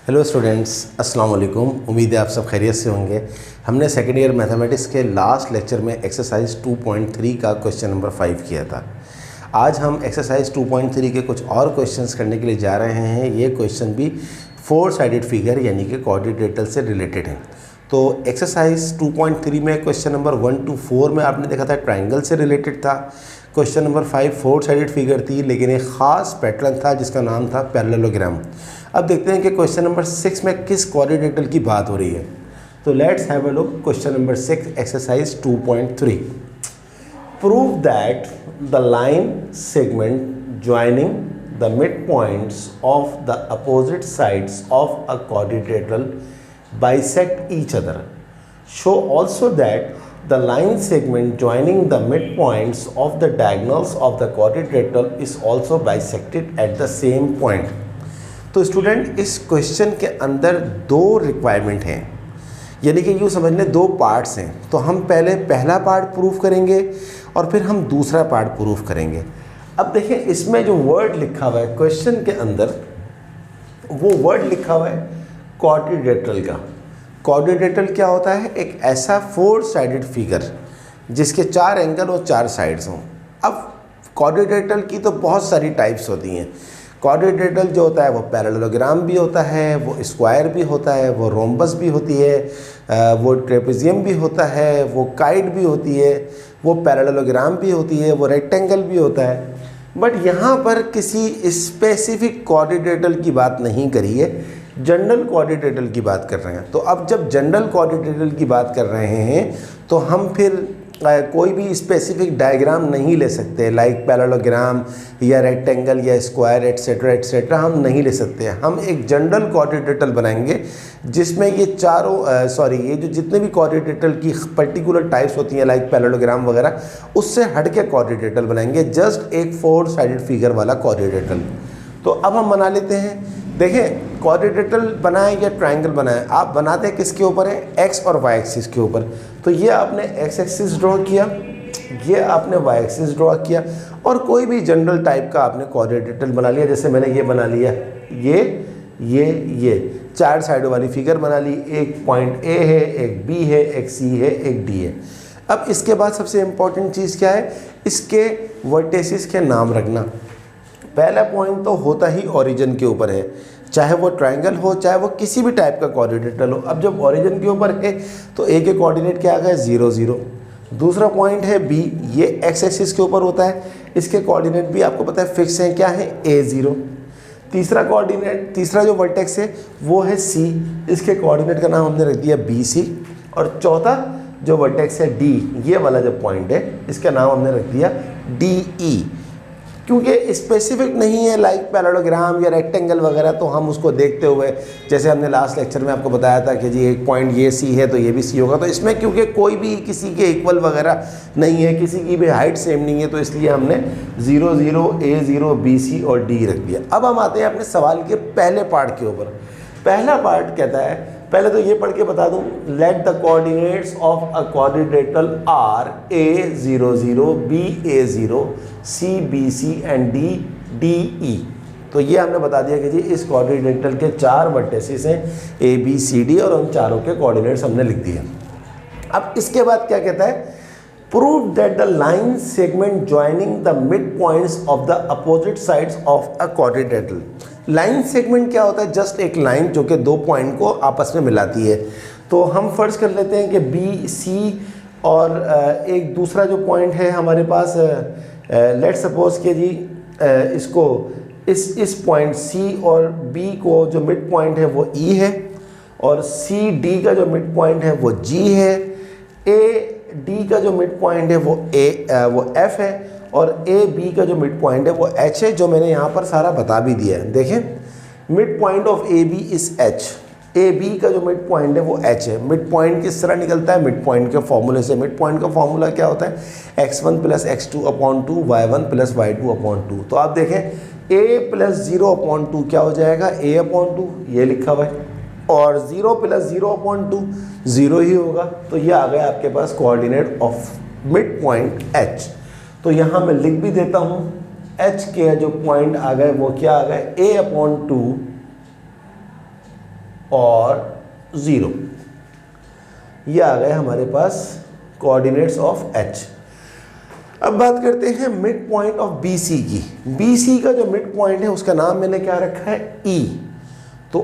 Hello students, अस्सलाम वालेकुम। उम्मीद है आप सब खैरियत से होंगे। हमने सेकेंड ईयर मैथमेटिक्स के लास्ट लेक्चर में एक्सरसाइज 2.3 का क्वेश्चन नंबर 5 किया था। आज हम एक्सरसाइज 2.3 के कुछ और क्वेश्चंस करने के लिए जा रहे हैं। ये क्वेश्चन भी 4 साइडेड फिगर यानी कि क्वाड्रिलेटरल से रिलेटेड हैं। तो एक्सरसाइज 2.3 में क्वेश्चन नंबर 1 to 4 में आपने देखा था ट्राइंगल से रिलेटेड था। क्वेश्चन नंबर 5 4 साइडेड फिगर थी, लेकिन एक ख़ास पैटर्न था जिसका नाम था पैरेललोग्राम। अब देखते हैं कि क्वेश्चन नंबर 6 में किस क्वाड्रिलेटरल की बात हो रही है। तो let's have a look. Question number 6 exercise 2.3। Prove that the line segment joining the mid points of the opposite sides of a quadrilateral bisect each other. Show also that the line segment joining the midpoints of the diagonals of the quadrilateral is also bisected at the same point. तो student, इस question के अंदर दो requirement हैं, यानी कि यूँ समझ लें दो पार्ट्स हैं। तो हम पहले पहला पार्ट प्रूफ करेंगे और फिर हम दूसरा पार्ट प्रूफ करेंगे। अब देखें, इसमें जो वर्ड लिखा हुआ है क्वेश्चन के अंदर, वो वर्ड लिखा हुआ है क्वाड्रिलेटरल का। क्वाड्रिलेटरल क्या होता है? एक ऐसा 4 साइडेड फिगर जिसके 4 एंगल और 4 साइड्स हों। अब क्वाड्रिलेटरल की तो बहुत सारी टाइप्स होती हैं। क्वाड्रिलेटरल जो होता है वो पैरेललोग्राम भी होता है, वो स्क्वायर भी होता है, वो रोम्बस भी होती है, वो ट्रेपेजियम भी होता है, वो काइट भी होती है, वो पैरेललोग्राम भी होती है, वो रेक्टेंगल भी होता है। बट यहाँ पर किसी स्पेसिफिक क्वाड्रिलेटरल की बात नहीं करी है, जनरल क्वाड्रिलेटरल की बात कर रहे हैं। तो अब जब जनरल क्वाड्रिलेटरल की बात कर रहे हैं तो हम फिर कोई भी स्पेसिफिक डायग्राम नहीं ले सकते, लाइक पैरेललोग्राम या रेक्टेंगल या स्क्वायर एट्सेट्रा एट्सेट्रा हम नहीं ले सकते। हम एक जनरल क्वाड्रिलेटरल बनाएंगे जिसमें ये ये जो जितने भी क्वाड्रिलेटरल की पर्टिकुलर टाइप्स होती हैं, लाइक पैरेललोग्राम वगैरह, उससे हट के क्वाड्रिलेटरल बनाएंगे, जस्ट एक 4 साइडेड फिगर वाला क्वाड्रिलेटरल। तो अब हम बना लेते हैं। देखें, क्वाड्रिलेटरल बनाए या ट्रायंगल बनाए, आप बनाते हैं किसके ऊपर है? एक्स और वाई एक्सिस के ऊपर। तो ये आपने एक्स एक्सिस ड्रॉ किया, ये आपने वाई एक्सिस ड्रॉ किया, और कोई भी जनरल टाइप का आपने क्वाड्रिलेटरल बना लिया। जैसे मैंने ये बना लिया, ये 4 साइडों वाली फिगर बना ली। एक पॉइंट ए है, एक बी है, एक सी है, एक डी है। अब इसके बाद सबसे इम्पॉर्टेंट चीज़ क्या है? इसके वर्टेसिस के नाम रखना। पहला पॉइंट तो होता ही ओरिजिन के ऊपर है, चाहे वो ट्रायंगल हो, चाहे वो किसी भी टाइप का क्वाड्रिलेटरल हो। अब जब ओरिजिन के ऊपर है तो ए के कोऑर्डिनेट क्या आ गए? 0 0। दूसरा पॉइंट है बी, ये एक्स एक्सिस के ऊपर होता है, इसके कोऑर्डिनेट भी आपको पता है फिक्स हैं, क्या है? A 0। तीसरा जो वर्टेक्स है वो है सी, इसके कोऑर्डिनेट का नाम हमने रख दिया BC। और चौथा जो वर्टेक्स है D, ये वाला जो पॉइंट है इसका नाम हमने रख दिया DE। क्योंकि स्पेसिफिक नहीं है लाइक पैरेललोग्राम या रेक्टेंगल वगैरह, तो हम उसको देखते हुए, जैसे हमने लास्ट लेक्चर में आपको बताया था कि जी एक पॉइंट ये सी है तो ये भी सी होगा। तो इसमें क्योंकि कोई भी किसी के इक्वल वगैरह नहीं है, किसी की भी हाइट सेम नहीं है, तो इसलिए हमने 0 0 A 0 BC और D रख दिया। अब हम आते हैं अपने सवाल के पहले पार्ट के ऊपर। पहला पार्ट कहता है, पहले तो ये पढ़ के बता दूं, let the coordinates of a quadrilateral are A 0 0 B A 0 C B C and D D E। तो ये हमने बता दिया कि जी इस क्वाड्रिलेटरल के 4 वर्टेसिस हैं A B C D, और उन चारों के कोऑर्डिनेट्स हमने लिख दिए। अब इसके बाद क्या कहता है? Prove that the line segment joining the mid points of the opposite sides of a quadrilateral. Line segment क्या होता है? जस्ट एक लाइन जो कि 2 पॉइंट को आपस में मिलाती है। तो हम फर्ज कर लेते हैं कि बी सी और एक दूसरा जो पॉइंट है हमारे पास, लेट सपोज के जी इसको इस पॉइंट सी और बी को जो मिड पॉइंट है वो ई है, और सी डी का जो मिड पॉइंट है वो जी है, ए डी का जो मिड पॉइंट है वो एफ है, और ए बी का जो मिड पॉइंट है वो एच है, जो मैंने यहाँ पर सारा बता भी दिया है। देखें, mid point of A B is H, A B का जो मिड पॉइंट है वो एच है। मिड पॉइंट किस तरह निकलता है? मिड पॉइंट के फॉर्मूले से। मिड पॉइंट का फॉर्मूला क्या होता है? x1 + x2/2 y1 + y2/2। तो आप देखें, a + 0/2 क्या हो जाएगा? a/2, ये लिखा हुआ है, और 0 + 0/2 0 ही होगा। तो ये आ गया आपके पास coordinate of mid point h। तो यहाँ मैं लिख भी देता हूँ, h के जो पॉइंट आ गए वो क्या आ गए? a/2 और 0। ये आ गए हमारे पास कोऑर्डिनेट्स ऑफ एच। अब बात करते हैं mid point of B C की। बी सी का जो मिड पॉइंट है उसका नाम मैंने क्या रखा है, ई। तो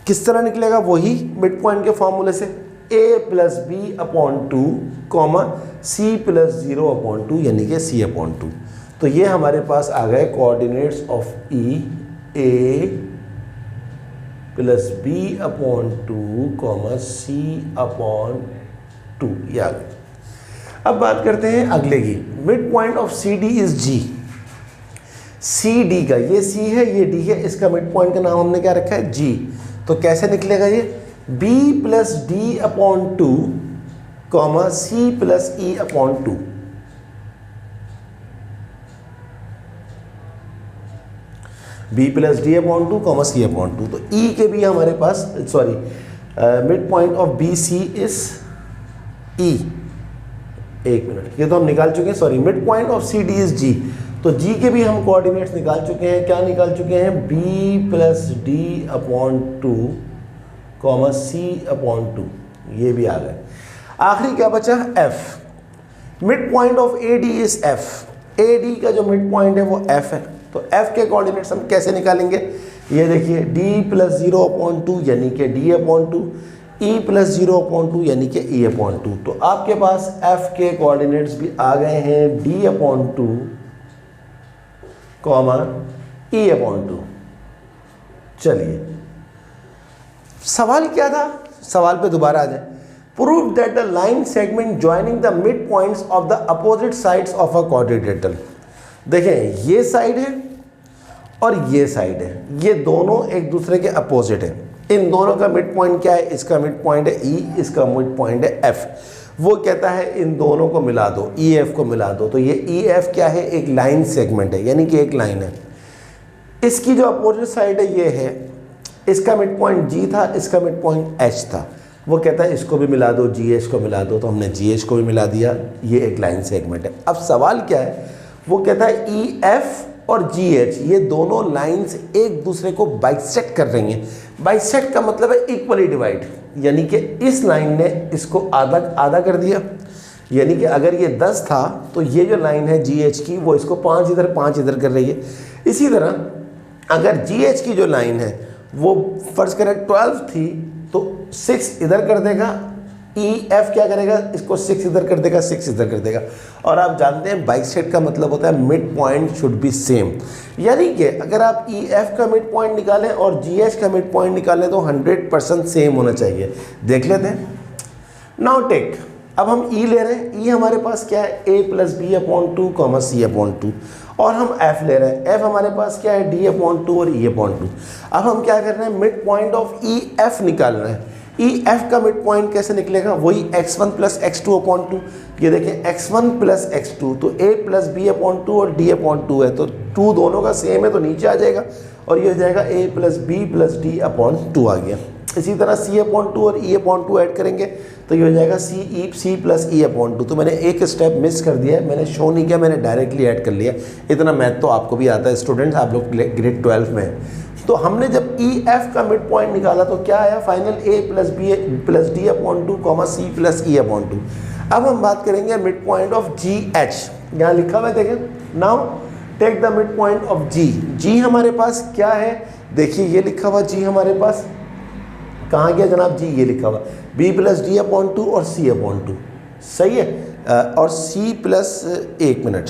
किस तरह निकलेगा, वही मिड पॉइंट के फॉर्मूले से, a plus B upon 2 comma C plus 0 upon 2 यानी कि c अपॉन 2। तो ये हमारे पास आ गए coordinates of E, a plus B upon 2 comma C upon 2, ये आ गए। अब बात करते हैं अगले की, mid point of C D is G. C D का, ये सी है ये डी है, इसका मिड पॉइंट का नाम हमने क्या रखा है, जी। तो कैसे निकलेगा ये, b plus D upon 2 comma C plus E upon 2। b plus D upon 2 comma C upon 2। तो e के भी हमारे पास, sorry, mid point of B C is e। एक मिनट, ये तो हम निकाल चुके हैं, sorry, mid point of C D is G. तो जी के भी हम कोऑर्डिनेट्स निकाल चुके हैं। क्या निकाल चुके हैं, b plus D upon 2 comma C upon 2, ये भी आ गए। आखिरी क्या बचा, f। Mid point of A D is f। A D का जो मिड पॉइंट है वो f है। तो f के कोऑर्डिनेट्स हम कैसे निकालेंगे, ये देखिए, d प्लस 0 अपॉन 2 यानी कि d upon 2, e plus 0 upon 2 यानी कि e अपॉन 2। तो आपके पास f के कोऑर्डिनेट्स भी आ गए हैं, d upon 2 comma e upon 2। चलिए, सवाल क्या था, सवाल पे दोबारा आ जाए। Prove that the line segment joining the mid points of the opposite sides of a quadrilateral. देखें, ये साइड है और ये साइड है, ये दोनों एक दूसरे के अपोजिट हैं। इन दोनों का मिड पॉइंट क्या है, इसका मिड पॉइंट है ई, इसका मिड पॉइंट है एफ। वो कहता है इन दोनों को मिला दो, ई एफ को मिला दो। तो ये ई एफ क्या है, एक लाइन सेगमेंट है, यानी कि एक लाइन है। इसकी जो अपोजिट साइड है ये है, इसका मिड पॉइंट जी था, इसका मिड पॉइंट एच था। वो कहता है इसको भी मिला दो, जी एच को मिला दो। तो हमने जी एच को भी मिला दिया, ये एक लाइन सेगमेंट है। अब सवाल क्या है, वो कहता है ई एफ और जी एच, ये दोनों लाइंस एक दूसरे को बाइसेक्ट कर रही हैं। बाइसेक्ट का मतलब है इक्वली डिवाइड, यानी कि इस लाइन ने इसको आधा आधा कर दिया। यानी कि अगर ये 10 था तो ये जो लाइन है जी एच की, वो इसको 5 इधर कर रही है। इसी तरह अगर जी एच की जो लाइन है वो फर्ज करें 12 थी तो 6 इधर कर देगा, ई एफ क्या करेगा, इसको 6 इधर कर देगा, 6 इधर कर देगा। और आप जानते हैं बाइसेक्ट का मतलब होता है mid point should be same. यानी कि अगर आप ई एफ का मिड पॉइंट निकालें और जी एच का मिड पॉइंट निकालें तो 100% सेम होना चाहिए। देख लेते हैं। नाउ टेक, अब हम ई ले रहे हैं। ई हमारे पास क्या है, ए plus B upon 2 comma C upon 2। और हम एफ ले रहे हैं। एफ हमारे पास क्या है, डी अपॉन 2 और ई अपॉन 2। अब हम क्या कर रहे हैं, mid point of E F निकाल रहे हैं। ई एफ का मिड पॉइंट कैसे निकलेगा, वही x1 प्लस x2 अपॉन 2। ये देखें, x1 प्लस x2, तो a प्लस बी अपॉन 2 और d अपॉन 2 है, तो 2 दोनों का सेम है तो नीचे आ जाएगा और ये हो जाएगा a plus B plus D upon 2 आ गया। इसी तरह c अपॉन 2 और e अपॉन 2 ऐड करेंगे तो ये हो जाएगा c प्लस e अपॉन 2। तो मैंने एक स्टेप मिस कर दिया है, मैंने शो नहीं किया, मैंने डायरेक्टली ऐड कर लिया। इतना मैथ तो आपको भी आता है स्टूडेंट्स, आप लोग ग्रेड 12 में हैं। तो हमने जब ई एफ का मिड पॉइंट निकाला तो क्या आया, final a plus B plus D upon 2 comma C plus E upon 2। अब हम बात करेंगे mid point of G H. यहाँ लिखा हुआ है देखें, now take the mid point of G. G हमारे पास क्या है, देखिए ये लिखा हुआ जी हमारे पास कहाँ गया जनाब, जी ये लिखा हुआ बी प्लस डी अपॉन 2 और सी अपॉन 2, सही है। और सी प्लस, एक मिनट,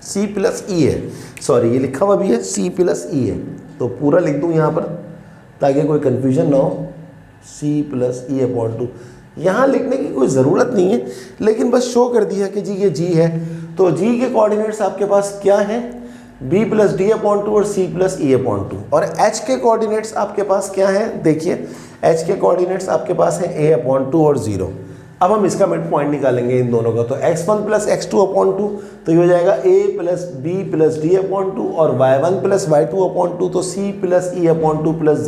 सी प्लस ई है, सॉरी ये लिखा हुआ भी है सी प्लस ई है, तो पूरा लिख दूँ यहाँ पर ताकि कोई कन्फ्यूजन ना हो। सी प्लस ई अपॉन 2 यहाँ लिखने की कोई ज़रूरत नहीं है, लेकिन बस शो कर दिया कि जी ये जी है। तो जी के कोऑर्डिनेट्स आपके पास क्या हैं, b प्लस डी अपॉन 2 और c प्लस ई अपॉन 2। और h के कोऑर्डिनेट्स आपके पास क्या हैं, देखिए h के कोऑर्डिनेट्स आपके पास हैं a अपॉन 2 और 0। अब हम इसका मिड पॉइंट निकालेंगे इन दोनों का, तो x1 प्लस x2 अपॉन 2, तो ये हो जाएगा a plus B plus D upon 2 और y1 प्लस y2 अपॉन 2, तो c plus E upon 2 plus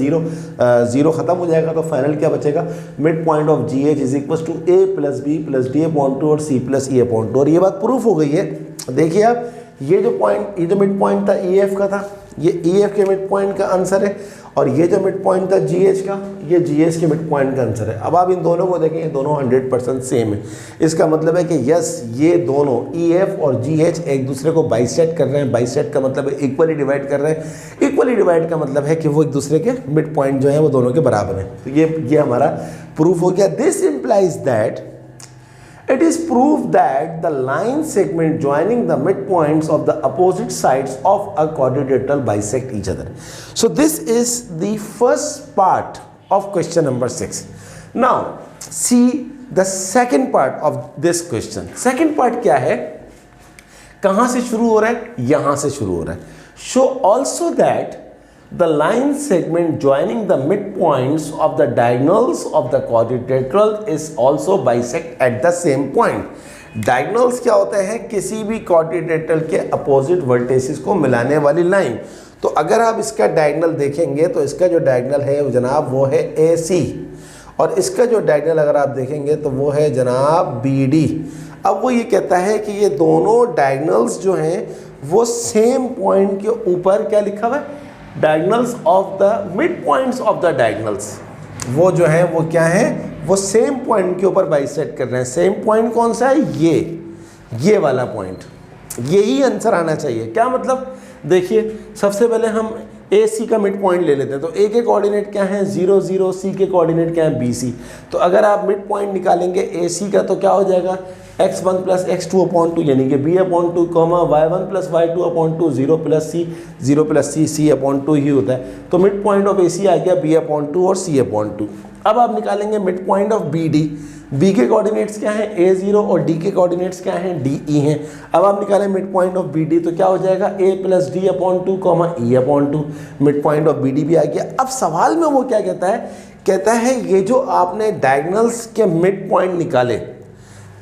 0 ख़त्म हो जाएगा। तो फाइनल क्या बचेगा, mid point of G H is equal to a plus B plus D upon 2 और c प्लस ई अपॉन 2। और ये बात प्रूफ हो गई है। देखिए आप, ये जो पॉइंट, ये जो मिड पॉइंट था ई एफ का था, ये EF के मिड पॉइंट का आंसर है, और ये जो मिड पॉइंट था GH का, ये GH के मिड पॉइंट का आंसर है। अब आप इन दोनों को देखें, ये दोनों 100% सेम है। इसका मतलब है कि यस, ये दोनों EF और GH एक दूसरे को बाइसेक्ट कर रहे हैं। बाइसेक्ट का मतलब है इक्वली डिवाइड कर रहे हैं। इक्वली डिवाइड का मतलब है कि वो एक दूसरे के मिड पॉइंट जो है वो दोनों के बराबर हैं। तो ये हमारा प्रूफ हो गया। This implies that it is proved that the line segment joining the midpoints of the opposite sides of a quadrilateral bisect each other. So this is the first part of question number 6. Now see the second part of this question. Second part क्या है? कहाँ से शुरू हो रहा है? यहाँ से शुरू हो रहा है। Show also that the line segment joining the midpoints of the diagonals of the quadrilateral is also bisect at the same point. Diagonals क्या होते हैं? किसी भी quadrilateral के opposite vertices को मिलाने वाली लाइन। तो अगर आप इसका डायगोनल देखेंगे तो इसका जो डायगोनल है जनाब वो है AC, और इसका जो डायगोनल अगर आप देखेंगे तो वो है जनाब BD। अब वो ये कहता है कि ये दोनों डायगोनल्स जो हैं वो सेम पॉइंट के ऊपर क्या लिखा हुआ है? Diagonals of the mid points of the diagonals, वो जो है वो क्या है? वो सेम पॉइंट के ऊपर बाइसेक्ट कर रहे हैं। सेम पॉइंट कौन सा है? ये वाला पॉइंट। यही आंसर आना चाहिए। क्या मतलब? देखिए, सबसे पहले हम AC का मिड पॉइंट ले लेते हैं। तो A के कोऑर्डिनेट क्या है? 0 0, C के कोऑर्डिनेट क्या है? BC। तो अगर आप मिड पॉइंट निकालेंगे AC का तो क्या हो जाएगा? x1 प्लस x2/2 यानी कि b/2, y1 plus y2/2, 0 plus c, c/2 ही होता है। तो मिड पॉइंट ऑफ AC आ गया b/2 और c/2। अब आप निकालेंगे mid point of BD। B के कोऑर्डिनेट्स क्या हैं? A0, और D के कोऑर्डिनेट्स क्या हैं? DE हैं। अब आप निकालें मिड पॉइंट ऑफ BD तो क्या हो जाएगा? A plus D/2, E/2। Mid point of BD भी आ गया। अब सवाल में वो क्या कहता है? कहता है ये जो आपने डायगोनल्स के मिड पॉइंट निकाले,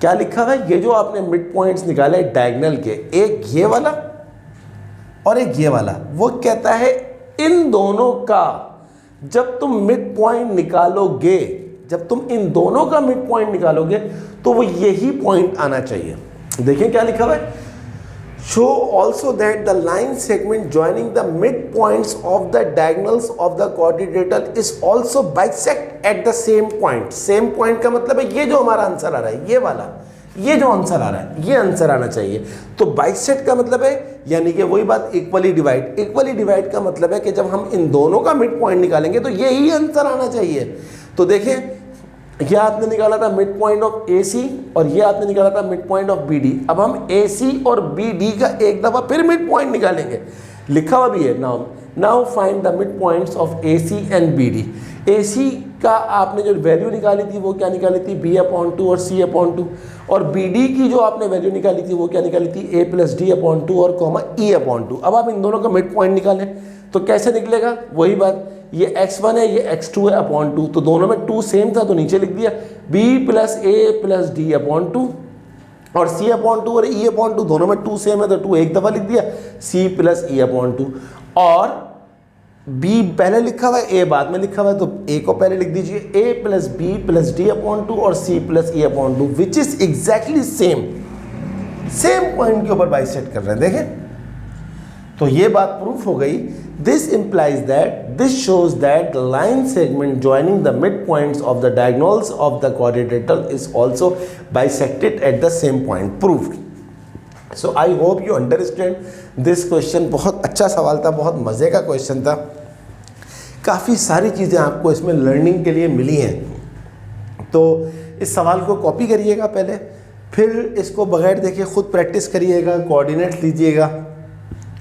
क्या लिखा हुआ है? ये जो आपने मिड पॉइंट्स निकाले डायगोनल के, एक ये वाला और एक ये वाला, वो कहता है इन दोनों का जब तुम मिड पॉइंट निकालोगे, जब तुम इन दोनों का मिड पॉइंट निकालोगे तो वो यही पॉइंट आना चाहिए। देखिए क्या लिखा हुआ है? Show also that the line segment joining the midpoints of the diagonals of the quadrilateral is also bisect at the same point. Same point का मतलब है ये जो हमारा आंसर आ रहा है, ये वाला, ये जो आंसर आ रहा है, ये आंसर आना चाहिए। तो bisect का मतलब है यानी कि वही बात, इक्वली डिवाइड। इक्वली डिवाइड का मतलब है कि जब हम इन दोनों का मिड पॉइंट निकालेंगे तो यही आंसर आना चाहिए। तो देखें, ये आपने निकाला था मिड पॉइंट ऑफ AC और ये आपने निकाला था मिड पॉइंट ऑफ BD। अब हम AC और BD का एक दफ़ा फिर मिड पॉइंट निकालेंगे। लिखा हुआ भी है, now find the mid points of AC and BD। AC का आपने जो वैल्यू निकाली थी वो क्या निकाली थी? B/2 और C/2। और BD की जो आपने वैल्यू निकाली थी वो क्या निकाली थी? A प्लस D/2 और E/2। अब आप इन दोनों का मिड पॉइंट निकालें तो कैसे निकलेगा? वही बात, ये x1 है, ये x2 है /2। तो दोनों में 2 सेम था तो नीचे लिख दिया b plus a plus D/2, और C/2 और E/2 दोनों में 2 सेम है तो 2 एक दफ़ा लिख दिया, c प्लस E/2। और b पहले लिखा हुआ है, a बाद में लिखा हुआ है, तो a को पहले लिख दीजिए, a plus b plus D/2 और c plus E/2, which is exactly same point के ऊपर बाइसेक्ट कर रहे हैं। देखें, तो ये बात प्रूफ हो गई। This implies that, this shows that the line segment joining the midpoints of the diagonals of the quadrilateral is also bisected at the same point. Proved. So I hope you understand this question. बहुत अच्छा सवाल था, बहुत मज़े का question था। काफ़ी सारी चीज़ें आपको इसमें लर्निंग के लिए मिली हैं। तो इस सवाल को कॉपी करिएगा पहले, फिर इसको बगैर देखे खुद प्रैक्टिस करिएगा, कोऑर्डिनेट्स लीजिएगा,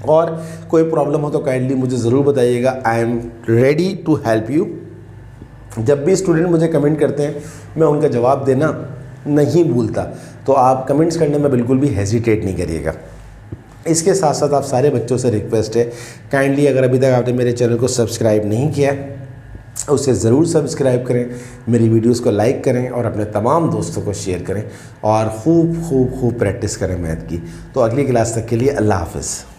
और कोई प्रॉब्लम हो तो काइंडली मुझे ज़रूर बताइएगा। I am ready to help you. जब भी स्टूडेंट मुझे कमेंट करते हैं मैं उनका जवाब देना नहीं भूलता, तो आप कमेंट्स करने में बिल्कुल भी हेजिटेट नहीं करिएगा। इसके साथ साथ आप सारे बच्चों से रिक्वेस्ट है, काइंडली अगर अभी तक आपने मेरे चैनल को सब्सक्राइब नहीं किया उसे ज़रूर सब्सक्राइब करें, मेरी वीडियोस को लाइक करें और अपने तमाम दोस्तों को शेयर करें, और खूब प्रैक्टिस करें मैथ की। तो अगली क्लास तक के लिए अल्लाह हाफ़िज़।